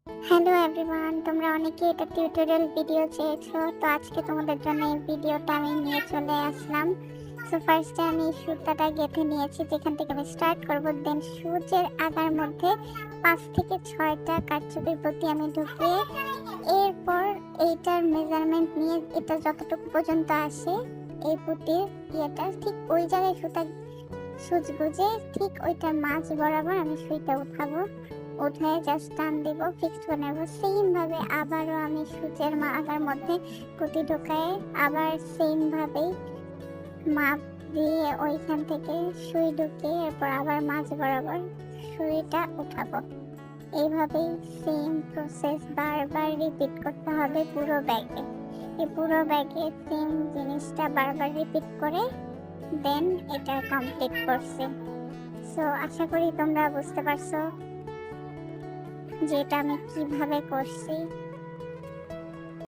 Hello everyone, তোমরা অনেকে এটা টিউটোরিয়াল ভিডিও চেয়েছো, তো আজকে তোমাদের জন্য এই ভিডিওটা আমি নিয়ে চলে আসলাম। সো ফার্স্টে আমি সুতাটা গেঁথে নিয়েছি, যেখান থেকে আমি স্টার্ট করবো। দেন সূচের আগার মধ্যে 5 থেকে 6টা কারচুপির প্রতি আমি ঢুকিয়ে এরপর এইটার মেজারমেন্ট নিয়ে এটা যতটুকু পর্যন্ত আসে এই পুঁতির ইয়েটা ঠিক ওই জায়গায় সুতা সুচ বুঝে ঠিক ওইটার মাঝ বরাবর আমি সুইটা উঠাবো। উঠায় জাস্ট টান দিব, ফিক্সড করে নেবো। সেম ভাবে আবারও আমি সূচের আগার মধ্যে পুঁতি ঢোকায় আবার সেম ভাবেই মাপ দিয়ে ওইখান থেকে সুই ঢুকিয়ে এরপর আবার মাঝ বরাবর সুইটা উঠাবো। এইভাবেই সেম প্রসেস বারবার রিপিট করতে হবে পুরো ব্যাগে। এই পুরো ব্যাগে সেম জিনিসটা বারবার রিপিট করে দেন এটা কমপ্লিট করছি। সো আশা করি তোমরা বুঝতে পারছো যে এটা আমি কিভাবে করছি।